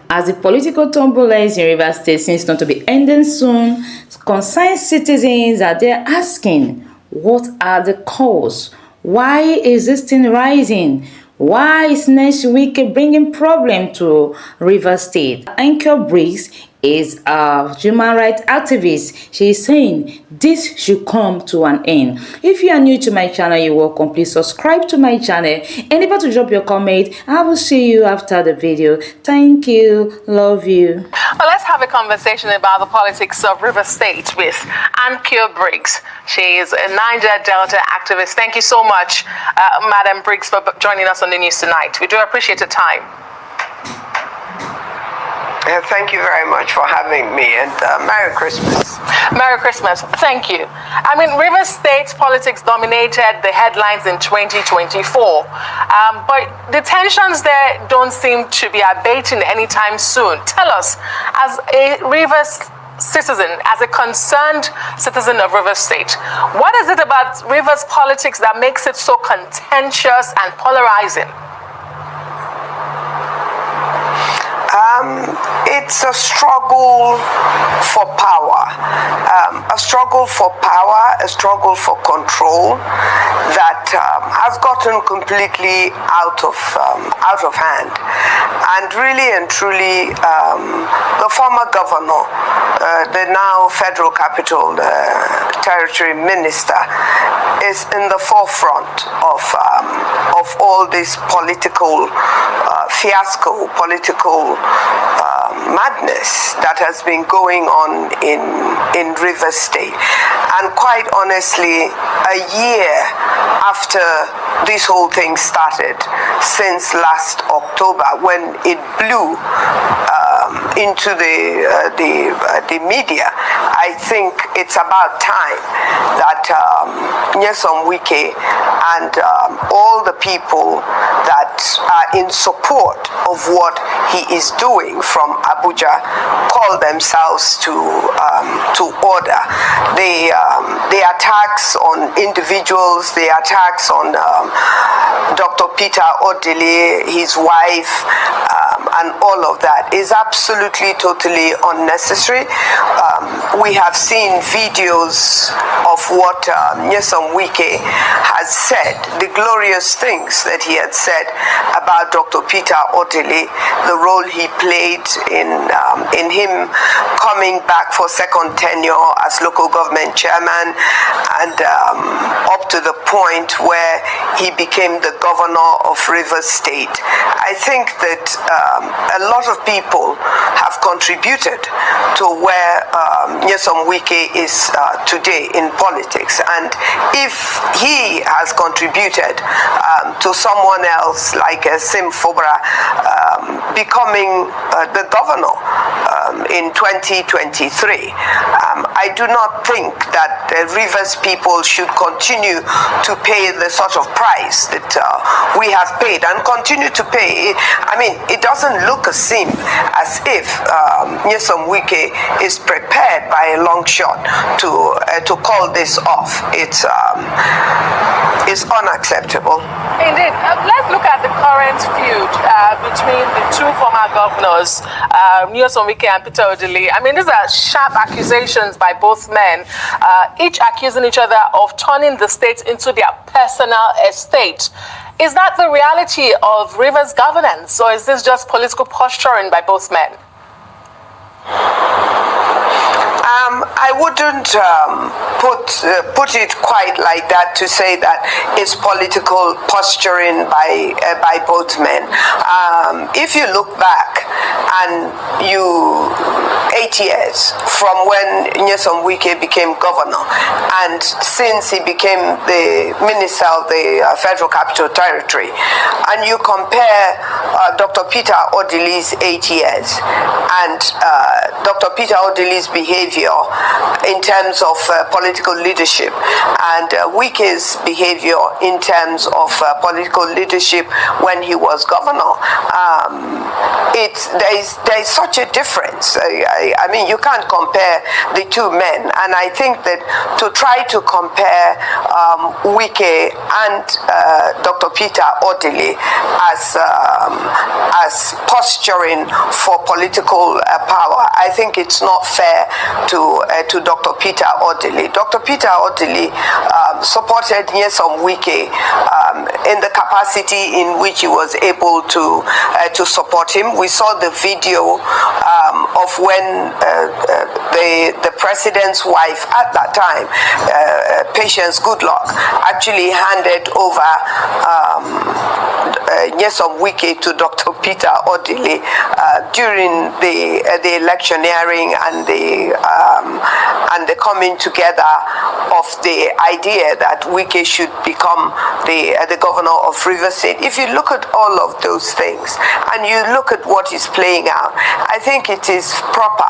As the political turbulence in Rivers State seems not to be ending soon, concerned citizens are there asking, what are the cause? Why is this thing rising? Why is Nyesom Wike bringing problem to Rivers State? Anchor Briggs is a human rights activist. She is saying this should come to an end. If you are new to my channel, you're welcome. Please subscribe to my channel and able to drop your comment. I will see you after the video. Thank you. Love you. Well, let's have a conversation about the politics of Rivers State with Nyesom Briggs. She is a Niger Delta activist. Thank you so much, Madam Briggs, for joining us on the news tonight. We do appreciate your time. Thank you very much for having me, and Merry Christmas. Merry Christmas. Thank you. I mean, Rivers State politics dominated the headlines in 2024, but the tensions there don't seem to be abating anytime soon. Tell us, as a Rivers citizen, as a concerned citizen of Rivers State, what is it about Rivers politics that makes it so contentious and polarizing? It's a struggle for power, a struggle for control that has gotten completely out of hand. And really and truly, the former governor, the now Federal Capital Territory Minister, is in the forefront of all this political fiasco, political madness that has been going on in Rivers State. And quite honestly, a year after this whole thing started, since last October, when it blew into the media, I think it's about time that Nyesom Wike and all the people that are in support of what he is doing from Abuja call themselves to order. The attacks on individuals, the attacks on Dr. Peter Odilli, his wife, and all of that is absolutely, totally unnecessary. We have seen videos of what Nyesom Wike has said, the glorious things that he had said about Dr. Peter Odilli, the role he played in him coming back for second tenure as local government chairman, and up to the point where he became the governor of Rivers State. I think that a lot of people have contributed to where Nyesom Wike is today in politics, and if he has contributed to someone else like Sim Fobra becoming the governor in 2023, I do not think that the Rivers people should continue to pay the sort of price that we have paid and continue to pay. I mean, it doesn't look as if Nyesom Wike is prepared by a long shot to call this off. It's unacceptable. Indeed. Let's look at the current feud between the two former governors, Nyesom Wike and Peter Odilli. I mean, these are sharp accusations by both men, each accusing each other of turning the state into their personal estate. Is that the reality of Rivers governance, or is this just political posturing by both men? I wouldn't put it quite like that, to say that it's political posturing by both men. If you look back and 8 years from when Nyesom Wike became governor, and since he became the minister of the Federal Capital Territory, and you compare Dr. Peter Odilli's 8 years and Dr. Peter Odilli's behavior in terms of political leadership and Wike's behavior in terms of political leadership when he was governor, there is such a difference. I mean, you can't compare the two men. And I think that to try to compare Wike and Dr. Peter Odilli as posturing for political power, I think it's not fair to Dr. Peter Odilli. Dr. Peter Odilli supported Nyesom Wike in the capacity in which he was able to support him. We saw the video of when the president's wife at that time, Patience Goodluck, actually handed over Nyesom Wike to Dr. Peter Odilli during the electioneering and the coming together of the idea that Wike should become the governor of Rivers State. If you look at all of those things and you look at what is playing out, I think it is proper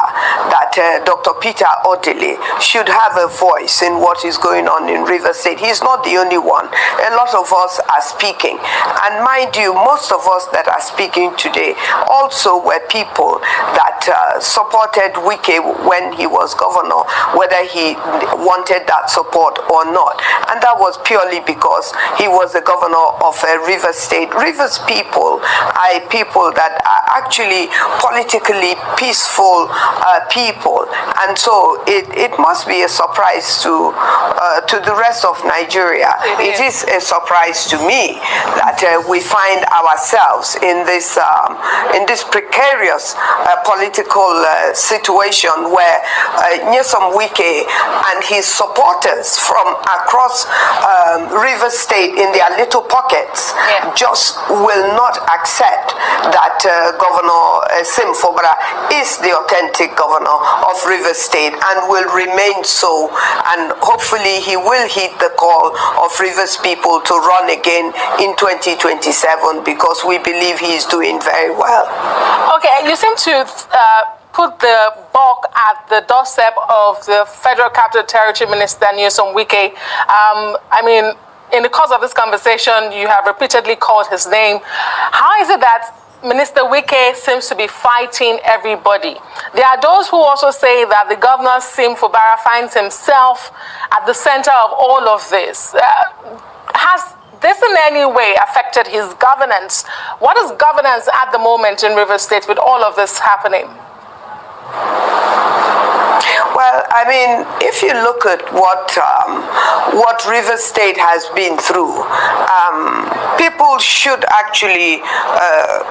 that Dr. Peter Odilli should have a voice in what is going on in Rivers State. He's not the only one. A lot of us are speaking. And mind you, most of us that are speaking today also were people that supported Wike when he was governor, whether he wanted that support or not. And that was purely because he was the governor of Rivers State. Rivers people are people that are actually politically peaceful people. And so it must be a surprise to the rest of Nigeria. It is a surprise to me that we find ourselves in this precarious political situation where Nyesom Wike and his supporters from across Rivers State in their little pockets just will not accept that Governor Sim Fobara is the authentic governor of Rivers State and will remain so, and hopefully he will heed the call of Rivers people to run again in 2027 because we believe he is doing very well. Okay, you seem to put the bulk at the doorstep of the Federal Capital Territory Minister Nyesom Wike. I mean, in the course of this conversation, you have repeatedly called his name. How is it that Minister Wike seems to be fighting everybody? There are those who also say that the governor, Sim Fubara, finds himself at the center of all of this. Has this in any way affected his governance? What is governance at the moment in Rivers State with all of this happening? Well, I mean, if you look at what Rivers State has been through, people should actually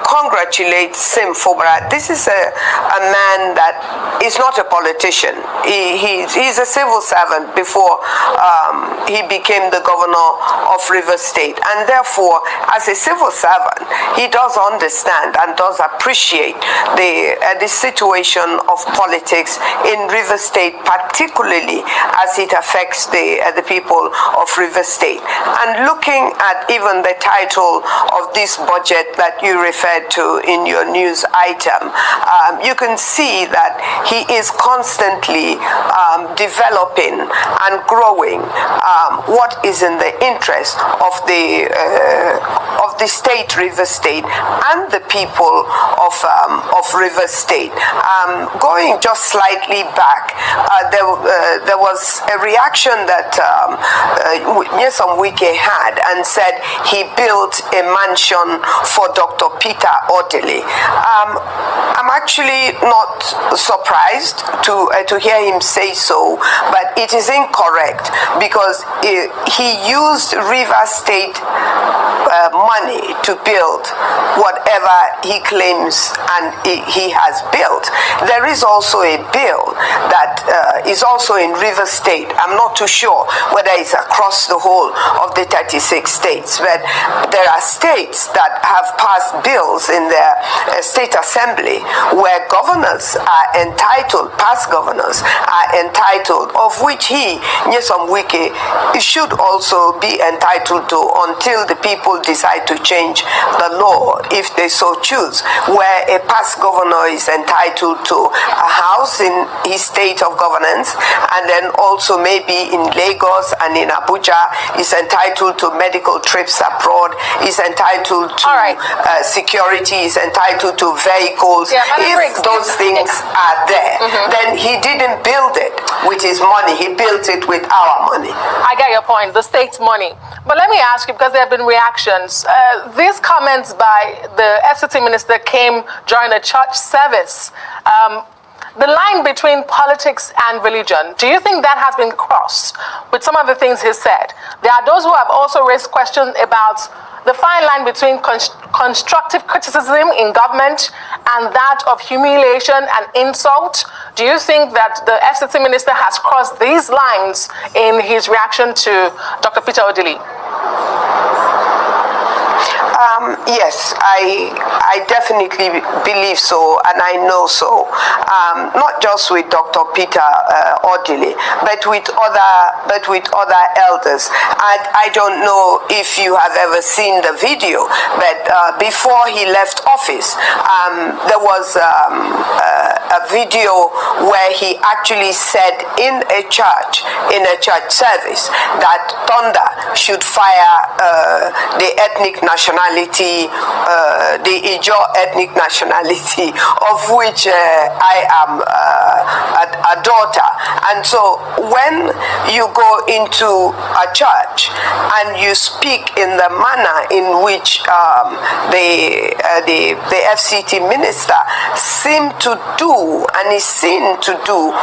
congratulate Sim Fobara. This is a man that is not a politician. He's a civil servant before he became the governor of Rivers State. And therefore, as a civil servant, he does understand and does appreciate the situation of politics in Rivers State, particularly as it affects the people of Rivers State. And looking at even the title of this budget that you referred to in your news item, you can see that he is constantly developing and growing what is in the interest of the state, Rivers State, and the people of Rivers State. Going just slightly back, there was a reaction that Nyesom Wike had and said he built a mansion for Dr. Peter Odilli. I'm actually not surprised to hear him say so, but it is incorrect because he used Rivers State money to build whatever he claims and he has built. There is also a bill that is also in Rivers State. I'm not too sure whether it's across the whole of the 36 states, but there are states that have passed bills in their state assembly where governors are entitled, past governors are entitled, of which Nyesom Wike, should also be entitled to until the people decide decide to change the law if they so choose, where a past governor is entitled to a house in his state of governance, and then also maybe in Lagos and in Abuja is entitled to medical trips abroad, is entitled to security, is entitled to vehicles. If those things are there, then he didn't build it with his money, he built it with our money. I get your point, the state's money. But let me ask you, because there have been reactions, these comments by the FCT minister came during a church service. The line between politics and religion, do you think that has been crossed with some of the things he said? There are those who have also raised questions about the fine line between constructive criticism in government and that of humiliation and insult. Do you think that the FCT minister has crossed these lines in his reaction to Dr. Peter Odilli? Yes, I definitely believe so, and I know so. Not just with Dr. Peter Odilli, but with other elders. I don't know if you have ever seen the video, but before he left office, there was a video where he actually said in a church service that thunder should fire the ethnic nationality, the Ijaw ethnic nationality, of which I am a daughter. And so when you go into a church and you speak in the manner in which the FCT minister seemed to do and is seen to do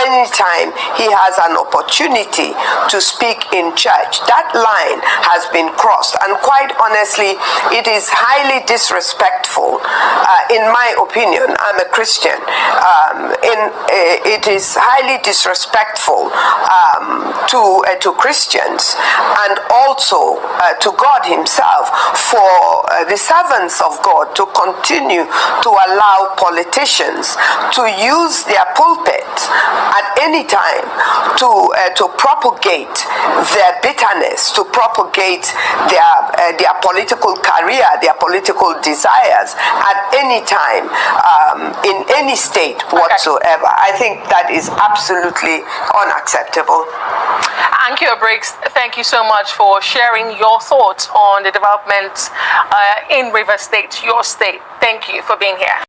anytime he has an opportunity to speak in church, that line has been crossed. And quite honestly, it is highly disrespectful, in my opinion. I'm a Christian. It is highly disrespectful to Christians and also to God himself for the servants of God to continue to allow politicians to use their pulpit at any time to propagate their bitterness, to propagate their political career, their political desires at any time, in any state whatsoever. I think that is absolutely unacceptable. Ankyo Briggs, thank you so much for sharing your thoughts on the development in Rivers State, your state. Thank you for being here.